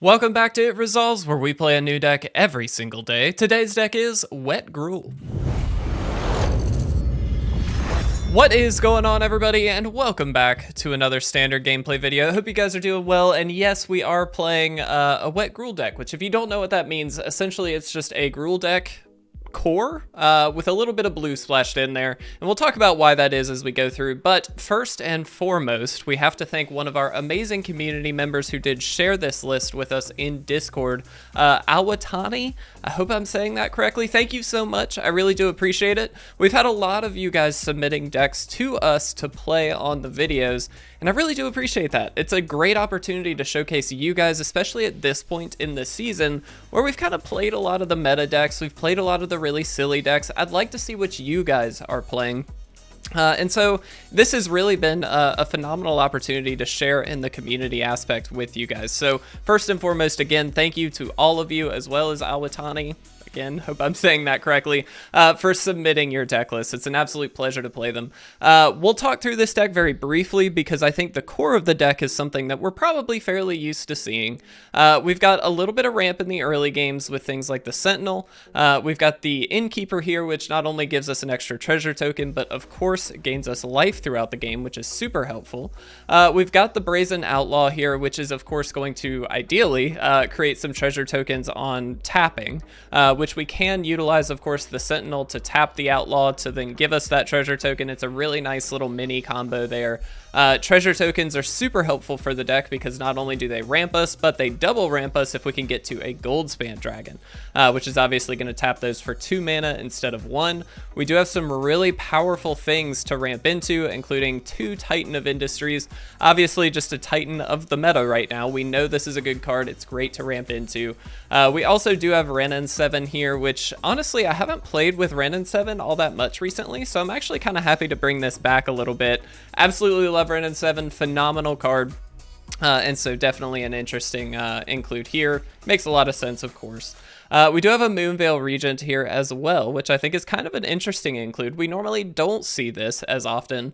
Welcome back to It Resolves, where we play a new deck every single day. Today's deck is Wet Gruul. What is going on, everybody, and welcome back to another standard gameplay video. I hope you guys are doing well, and yes, we are playing a Wet Gruul deck, which if you don't know what that means, essentially it's just a Gruul deck core with a little bit of blue splashed in there, and we'll talk about why that is as we go through. But first and foremost, we have to thank one of our amazing community members who did share this list with us in Discord, am.alwatani. I hope I'm saying that correctly. Thank you so much. I really do appreciate it. We've had a lot of you guys submitting decks to us to play on the videos, and I really do appreciate that. It's a great opportunity to showcase you guys, especially at this point in the season where we've kind of played a lot of the meta decks. We've played a lot of the really silly decks. I'd like to see what you guys are playing. And so this has really been a phenomenal opportunity to share in the community aspect with you guys. So first and foremost, again, thank you to all of you, as well as Alwatani. Again, hope I'm saying that correctly, for submitting your deck list. It's an absolute pleasure to play them. We'll talk through this deck very briefly because I think the core of the deck is something that we're probably fairly used to seeing. We've got a little bit of ramp in the early games with things like the Sentinel. We've got the Innkeeper here, which not only gives us an extra treasure token, but of course gains us life throughout the game, which is super helpful. We've got the Brazen Outlaw here, which is of course going to ideally create some treasure tokens on tapping, which we can utilize, of course, the Sentinel to tap the Outlaw to then give us that treasure token. It's a really nice little mini combo there. Treasure tokens are super helpful for the deck because not only do they ramp us, but they double ramp us if we can get to a Goldspan Dragon, which is obviously going to tap those for 2 mana instead of 1. We do have some really powerful things to ramp into, including 2 Titan of Industries. Obviously, just a Titan of the meta right now. We know this is a good card. It's great to ramp into. We also do have Wrenn and Seven here, which honestly, I haven't played with Wrenn and Seven all that much recently, so I'm actually kind of happy to bring this back a little bit. Absolutely love Wrenn and Seven, phenomenal card, and so definitely an interesting include here. Makes a lot of sense, of course. We do have a Moonveil Regent here as well, which I think is kind of an interesting include. We normally don't see this as often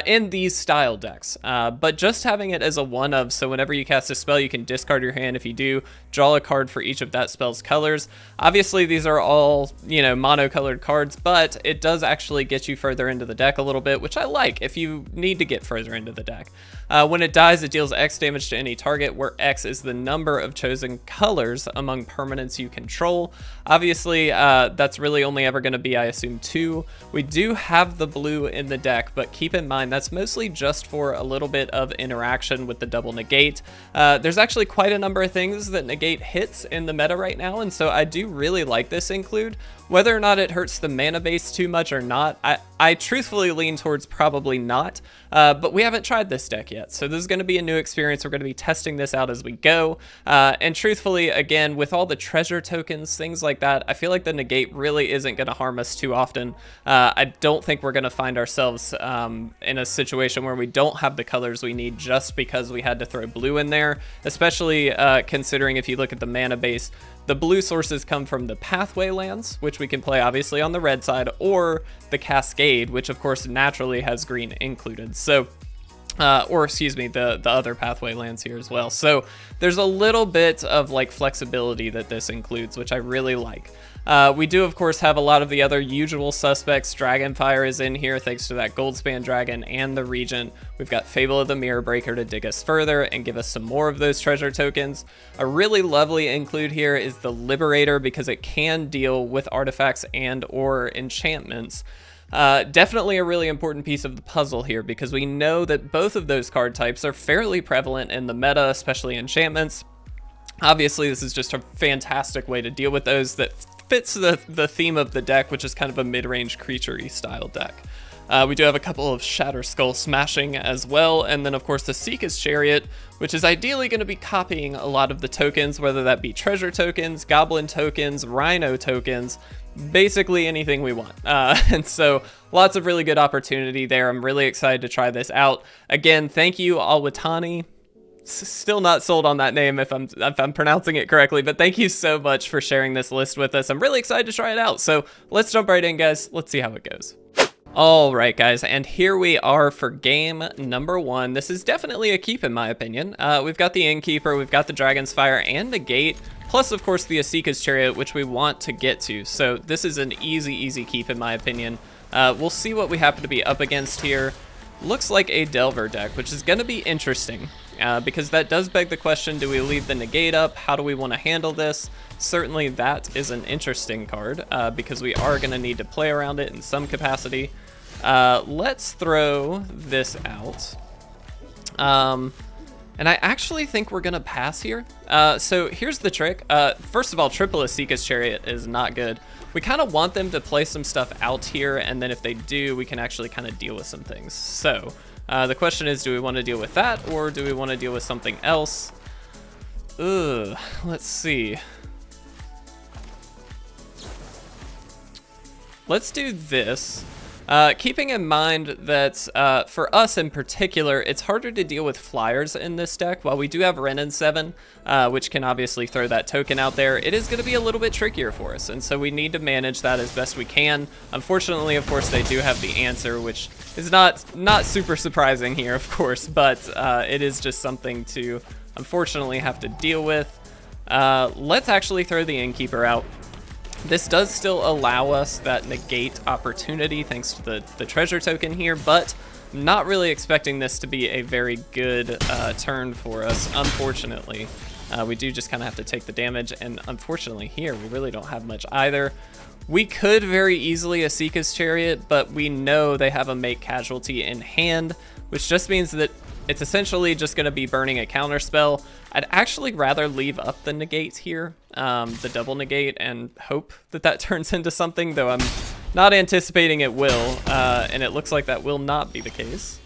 in these style decks, but just having it as a one of, so whenever you cast a spell, you can discard your hand. If you do, draw a card for each of that spell's colors. Obviously, these are all, you know, monocolored cards, but it does actually get you further into the deck a little bit, which I like if you need to get further into the deck. When it dies, it deals X damage to any target, where X is the number of chosen colors among permanents you control. Obviously, that's really only ever going to be, I assume, 2. We do have the blue in the deck, but keep in mind that's mostly just for a little bit of interaction with the double negate. There's actually quite a number of things that negate hits in the meta right now, and so I do really like this include. Whether or not it hurts the mana base too much or not, I truthfully lean towards probably not, but we haven't tried this deck yet, so this is going to be a new experience. We're going to be testing this out as we go, and truthfully, again, with all the treasure tokens, things like that, I feel like the negate really isn't going to harm us too often. I don't think we're going to find ourselves in a situation where we don't have the colors we need just because we had to throw blue in there, especially considering if you look at the mana base, the blue sources come from the Pathway lands, which we can play obviously on the red side, or the Cascade, which of course naturally has green included. So, or excuse me, the other Pathway lands here as well. So there's a little bit of like flexibility that this includes, which I really like. We do, of course, have a lot of the other usual suspects. Dragonfire is in here thanks to that Goldspan Dragon and the Regent. We've got Fable of the Mirror Breaker to dig us further and give us some more of those treasure tokens. A really lovely include here is the Liberator because it can deal with artifacts and or enchantments. Definitely a really important piece of the puzzle here because we know that both of those card types are fairly prevalent in the meta, especially enchantments. Obviously, this is just a fantastic way to deal with those that fits the theme of the deck, which is kind of a mid-range creature-y style deck. We do have a couple of Shatterskull Smashing as well, and then of course the Esika's Chariot, which is ideally going to be copying a lot of the tokens, whether that be treasure tokens, goblin tokens, rhino tokens, basically anything we want. And so lots of really good opportunity there. I'm really excited to try this out. Again, thank you, am.alwatani. Still not sold on that name if I'm pronouncing it correctly, but thank you so much for sharing this list with us. I'm really excited to try it out. So let's jump right in, guys. Let's see how it goes. All right, guys, and here we are for game number 1. This is definitely a keep in my opinion. We've got the Innkeeper, we've got the Dragon's Fire and Negate, plus of course the Esika's Chariot, which we want to get to. So this is an easy keep in my opinion. We'll see what we happen to be up against here. Looks like a Delver deck, which is going to be interesting, because that does beg the question, do we leave the Negate up? How do we want to handle this? Certainly that is an interesting card, because we are going to need to play around it in some capacity. Let's throw this out. And I actually think we're gonna pass here. So here's the trick. First of all, triple Esika's Chariot is not good. We kind of want them to play some stuff out here, and then if they do, we can actually kind of deal with some things. So the question is, do we want to deal with that, or do we want to deal with something else? Ugh, let's see. Let's do this. Keeping in mind that for us in particular, it's harder to deal with flyers in this deck. While we do have Wrenn and Seven, which can obviously throw that token out there, it is going to be a little bit trickier for us, and so we need to manage that as best we can. Unfortunately, of course, they do have the answer, which is not super surprising here, of course, but it is just something to unfortunately have to deal with. Let's actually throw the Innkeeper out. This does still allow us that Negate opportunity thanks to the treasure token here, but I'm not really expecting this to be a very good turn for us, unfortunately. We do just kind of have to take the damage, and unfortunately here, we really don't have much either. We could very easily Esika's Chariot, but we know they have a make casualty in hand, which just means that it's essentially just going to be burning a counter spell. I'd actually rather leave up the Negate here, the double Negate, and hope that that turns into something, though I'm not anticipating it will, and it looks like that will not be the case.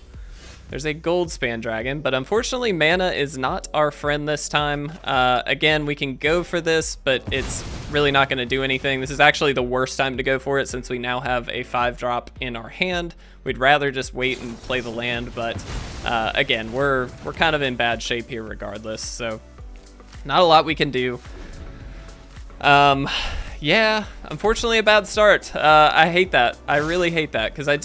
There's a Goldspan Dragon, but unfortunately mana is not our friend this time. Again, we can go for this, but it's really not going to do anything. This is actually the worst time to go for it since we now have a 5-drop in our hand. We'd rather just wait and play the land, but again, we're kind of in bad shape here regardless, so not a lot we can do. Yeah, unfortunately a bad start. I hate that. I really hate that, because I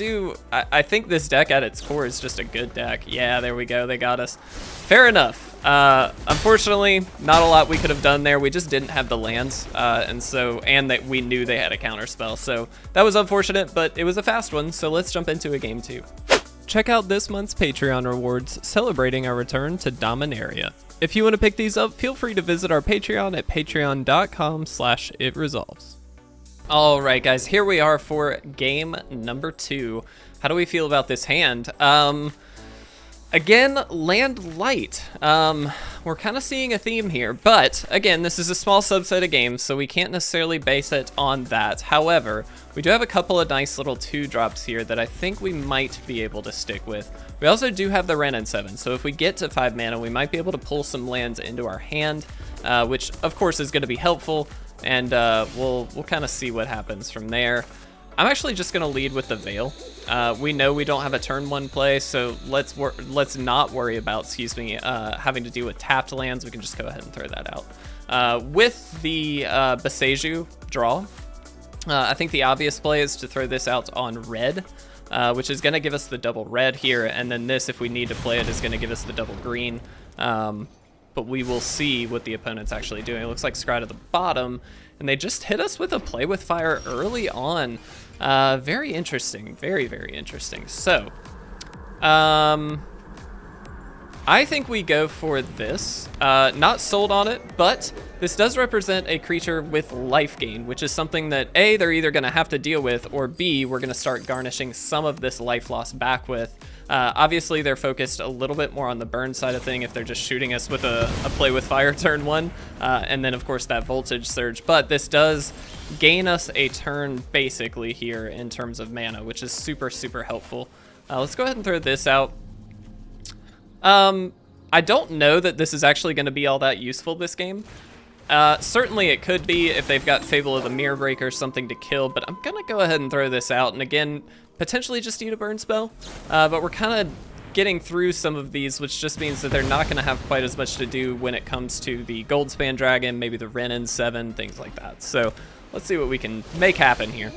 think this deck at its core is just a good deck. Yeah, there we go. They got us. Fair enough. Unfortunately, not a lot we could have done there. We just didn't have the lands, and that we knew they had a counter spell. So that was unfortunate, but it was a fast one. So let's jump into a game 2. Check out this month's Patreon rewards celebrating our return to Dominaria. If you want to pick these up, feel free to visit our Patreon at patreon.com/itresolves. All right, guys, here we are for game number 2. How do we feel about this hand? Again, land light. We're kind of seeing a theme here, but again, this is a small subset of games, so we can't necessarily base it on that. However, we do have a couple of nice little 2-drops here that I think we might be able to stick with. We also do have the Wrenn and Seven, so if we get to 5 mana, we might be able to pull some lands into our hand, which of course is going to be helpful, and we'll kind of see what happens from there. I'm actually just going to lead with the Veil. We know we don't have a turn 1 play, so let's not worry about, having to deal with tapped lands. We can just go ahead and throw that out. With the Boseiju draw, I think the obvious play is to throw this out on red, which is going to give us the double red here, and then this, if we need to play it, is going to give us the double green. But we will see what the opponent's actually doing. It looks like Scry at the bottom, and they just hit us with a Play with Fire early on. Very interesting, very interesting. So, I think we go for this. Not sold on it, but this does represent a creature with life gain, which is something that A, they're either going to have to deal with, or B, we're going to start garnishing some of this life loss back with. Obviously, they're focused a little bit more on the burn side of thing if they're just shooting us with a Play with Fire turn 1, and then of course that Voltage Surge. But this does gain us a turn basically here in terms of mana, which is super helpful. Let's go ahead and throw this out. I don't know that this is actually going to be all that useful this game. Certainly it could be if they've got Fable of the Mirror Breaker, something to kill, but I'm going to go ahead and throw this out, and again, potentially just eat a burn spell, but we're kind of getting through some of these, which just means that they're not going to have quite as much to do when it comes to the Goldspan Dragon, maybe the Wrenn and Seven, things like that. So let's see what we can make happen here.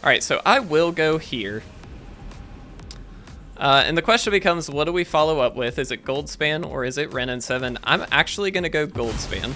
All right, so I will go here. And the question becomes, what do we follow up with? Is it Goldspan or is it Wrenn and Seven? I'm actually going to go Goldspan.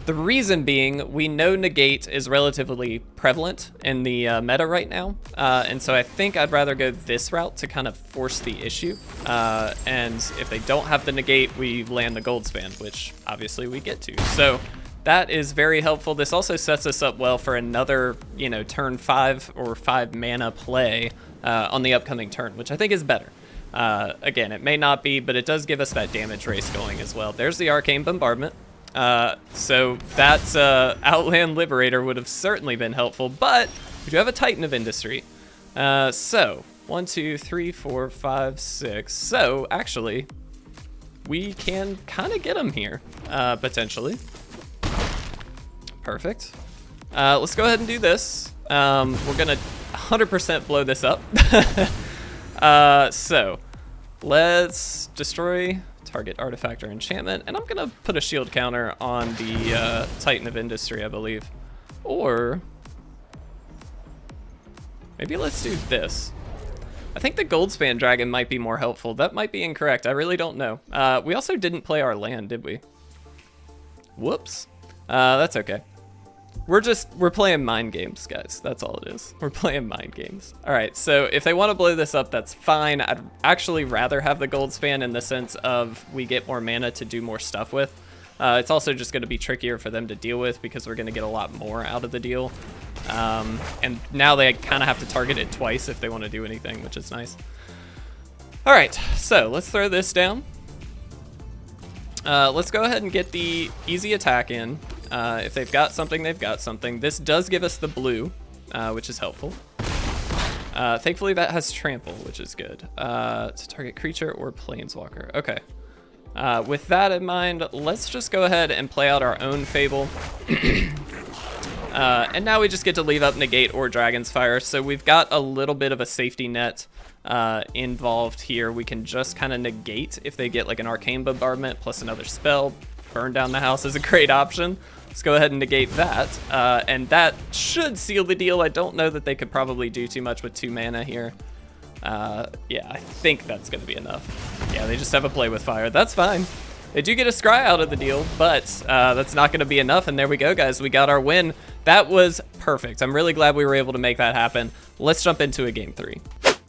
The reason being, we know Negate is relatively prevalent in the meta right now, and so I think I'd rather go this route to kind of force the issue. And if they don't have the Negate, we land the Goldspan, which obviously we get to. So that is very helpful. This also sets us up well for another, you know, turn 5 or 5 mana play on the upcoming turn, which I think is better. Again, it may not be, but it does give us that damage race going as well. There's the Arcane Bombardment. So that Outland Liberator would have certainly been helpful, but we do have a Titan of Industry. So 1, 2, 3, 4, 5, 6. So actually, we can kind of get him here, potentially. Perfect. Let's go ahead and do this. We're gonna 100% blow this up. So let's destroy target artifact or enchantment, and I'm gonna put a shield counter on the Titan of Industry, I believe. Or maybe let's do this. I think the Goldspan Dragon might be more helpful. That might be incorrect. I really don't know. We also didn't play our land, did we? Whoops. That's okay. We're playing mind games, guys. That's all it is. We're playing mind games. All right, so if they want to blow this up, that's fine. I'd actually rather have the Goldspan in the sense of we get more mana to do more stuff with. It's also just going to be trickier for them to deal with because we're going to get a lot more out of the deal. And now they kind of have to target it twice if they want to do anything, which is nice. All right, so let's throw this down. Let's go ahead and get the easy attack in. If they've got something, they've got something. This does give us the blue, which is helpful. Thankfully, that has trample, which is good. To target creature or planeswalker. Okay. With that in mind, let's just go ahead and play out our own Fable. And now we just get to leave up Negate or Dragon's Fire. So we've got a little bit of a safety net involved here. We can just kind of negate if they get like an Arcane Bombardment plus another spell. Burn down the house is a great option. Let's go ahead and negate that. And that should seal the deal. I don't know that they could probably do too much with 2 mana here. Yeah, I think that's going to be enough. Yeah, they just have a play with fire. That's fine. They do get a scry out of the deal, but that's not going to be enough. And there we go, guys. We got our win. That was perfect. I'm really glad we were able to make that happen. Let's jump into a game 3.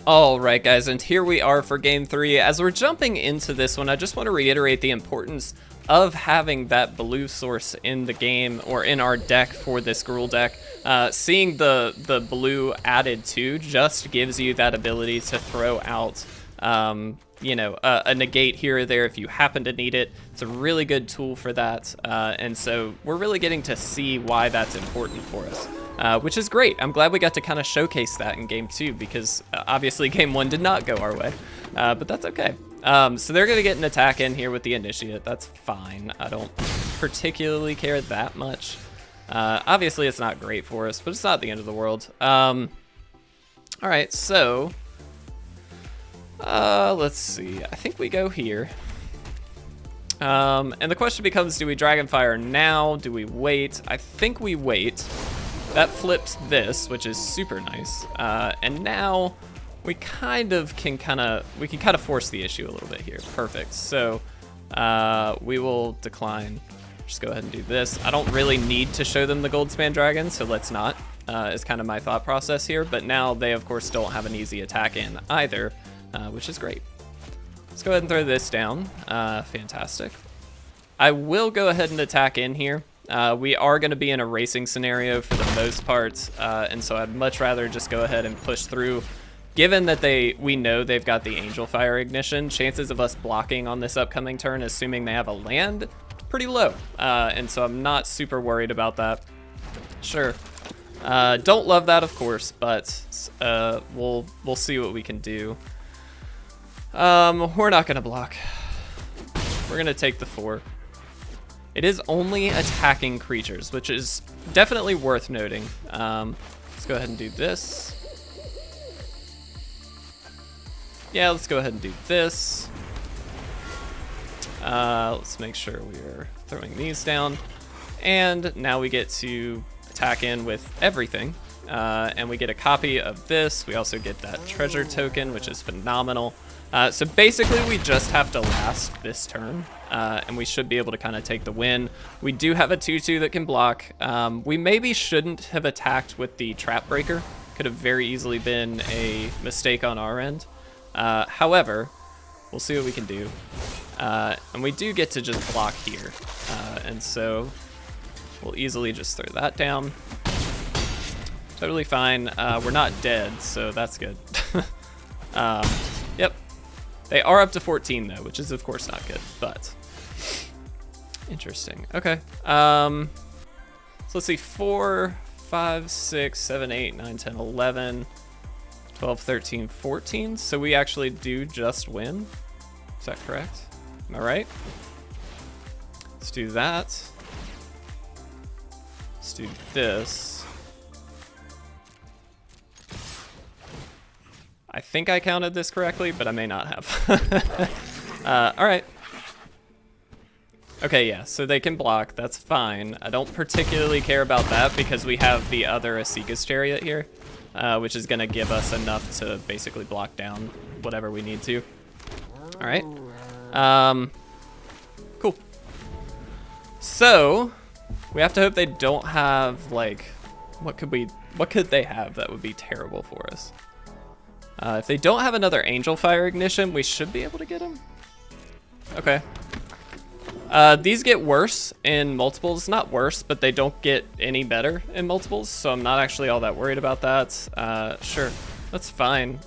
All right, guys, and here we are for game 3. As we're jumping into this one, I just want to reiterate the importance of having that blue source in the game or in our deck for this Gruul deck. Seeing the blue added too just gives you that ability to throw out you know, a negate here or there if you happen to need it. It's a really good tool for that, and so we're really getting to see why that's important for us, which is great. I'm glad we got to kind of showcase that in game 2 because obviously game 1 did not go our way, but that's okay. So they're going to get an attack in here with the Initiate. That's fine. I don't particularly care that much. Obviously, it's not great for us, but it's not the end of the world. All right, so let's see. I think we go here. And the question becomes, do we Dragonfire now? Do we wait? I think we wait. That flips this, which is super nice. And now we can kind of force the issue a little bit here. Perfect. So we will decline. Just go ahead and do this. I don't really need to show them the Goldspan Dragon, so let's not. Is kind of my thought process here. But now they, of course, don't have an easy attack in either, which is great. Let's go ahead and throw this down. Fantastic. I will go ahead and attack in here. We are going to be in a racing scenario for the most part, and so I'd much rather just go ahead and push through. Given that we know they've got the Angel Fire Ignition, chances of us blocking on this upcoming turn, assuming they have a land, pretty low. And so I'm not super worried about that. Sure. Don't love that, of course, but we'll see what we can do. We're not going to block. We're going to take the 4. It is only attacking creatures, which is definitely worth noting. Let's go ahead and do this. Yeah, let's go ahead and do this. Let's make sure we are throwing these down. And now we get to attack in with everything. and we get a copy of this. We also get that treasure token, which is phenomenal. So basically we just have to last this turn, and we should be able to kind of take the win. We do have a 2/2 that can block. We maybe shouldn't have attacked with the Trap Breaker. Could have very easily been a mistake on our end. However, we'll see what we can do. And we do get to just block here. And so we'll easily just throw that down. Totally fine. We're not dead, so that's good. Yep. They are up to 14 though, which is of course not good, but interesting. Okay. So let's see, 4, 5, 6, 7, 8, 9, 10, 11, 12, 13, 14. So we actually do just win. Is that correct? Am I right? Let's do that. Let's do this. I think I counted this correctly, but I may not have. All right. Okay, yeah, so they can block. That's fine. I don't particularly care about that because we have the other Esika's Chariot here, which is going to give us enough to basically block down whatever we need to. All right. Cool. So we have to hope they don't have, like, what could they have that would be terrible for us? If they don't have another Angel Fire Ignition, we should be able to get them. Okay. These get worse in multiples. Not worse, but they don't get any better in multiples, so I'm not actually all that worried about that. Sure, that's fine.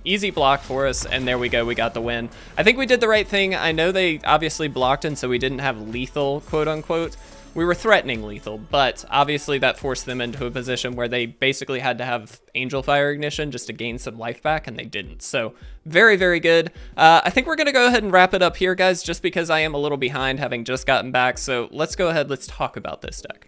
Easy block for us, and there we go. We got the win. I think we did the right thing. I know they obviously blocked, and so we didn't have lethal, quote unquote. We were threatening lethal, but obviously that forced them into a position where they basically had to have Angel Fire Ignition just to gain some life back, and they didn't. So very, very good. I think we're going to go ahead and wrap it up here, guys, just because I am a little behind having just gotten back. So let's go ahead. Let's talk about this deck.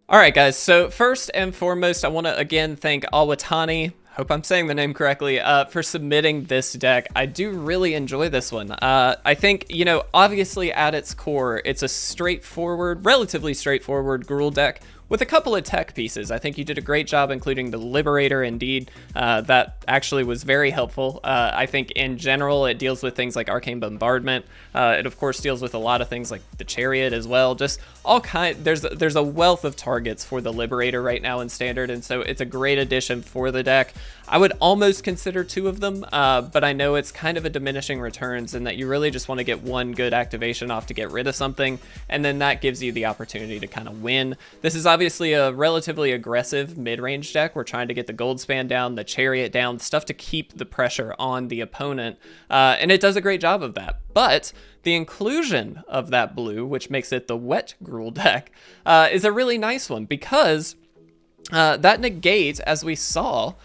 All right, guys. So first and foremost, I want to again thank am.alwatani. Hope I'm saying the name correctly, for submitting this deck. I do really enjoy this one. I think, you know, obviously at its core, it's a straightforward, relatively straightforward Gruul deck with a couple of tech pieces. I think you did a great job including the Liberator, indeed. That actually was very helpful. I think in general, it deals with things like Arcane Bombardment. It of course deals with a lot of things like the Chariot as well. Just all there's a wealth of targets for the Liberator right now in Standard, and so it's a great addition for the deck. I would almost consider 2 of them, but I know it's kind of a diminishing returns and that you really just want to get one good activation off to get rid of something, and then that gives you the opportunity to kind of win. This is obviously a relatively aggressive mid-range deck. We're trying to get the Goldspan down, the Chariot down, stuff to keep the pressure on the opponent, and it does a great job of that. But the inclusion of that blue, which makes it the Wet Gruul deck, is a really nice one because that Negate, as we saw,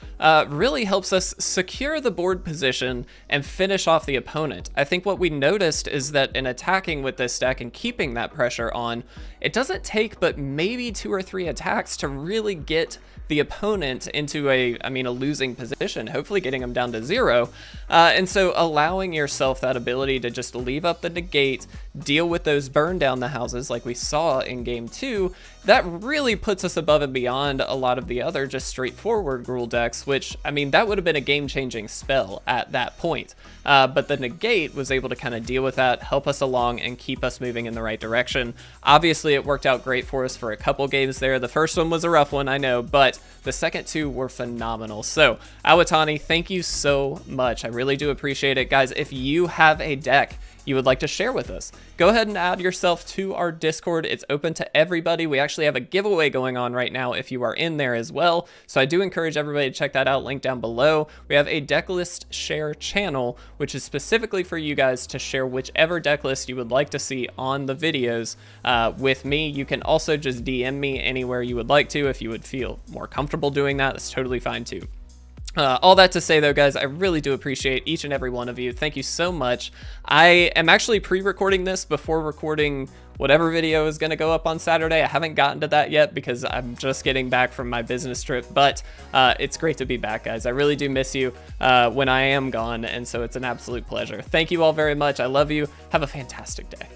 really helps us secure the board position and finish off the opponent. I think what we noticed is that in attacking with this deck and keeping that pressure on, it doesn't take but maybe 2 or 3 attacks to really get the opponent into a losing position, hopefully getting them down to 0. And so allowing yourself that ability to just leave up the Negate, deal with those burn down the houses like we saw in game 2, that really puts us above and beyond a lot of the other just straightforward Gruul decks, which, I mean, that would have been a game-changing spell at that point. But the Negate was able to kind of deal with that, help us along, and keep us moving in the right direction. Obviously, it worked out great for us for a couple games there. The first one was a rough one, I know, but the second 2 were phenomenal. So, am.alwatani, thank you so much. I really do appreciate it. Guys, if you have a deck you would like to share with us, go ahead and add yourself to our Discord. It's open to everybody. We actually have a giveaway going on right now if you are in there as well. So I do encourage everybody to check that out, link down below. We have a deck list share channel, which is specifically for you guys to share whichever deck list you would like to see on the videos with me. You can also just DM me anywhere you would like to if you would feel more comfortable doing that. That's totally fine too. All that to say though, guys, I really do appreciate each and every one of you. Thank you so much. I am actually pre-recording this before recording whatever video is going to go up on Saturday. I haven't gotten to that yet because I'm just getting back from my business trip, but it's great to be back, guys. I really do miss you when I am gone, and so it's an absolute pleasure. Thank you all very much. I love you. Have a fantastic day.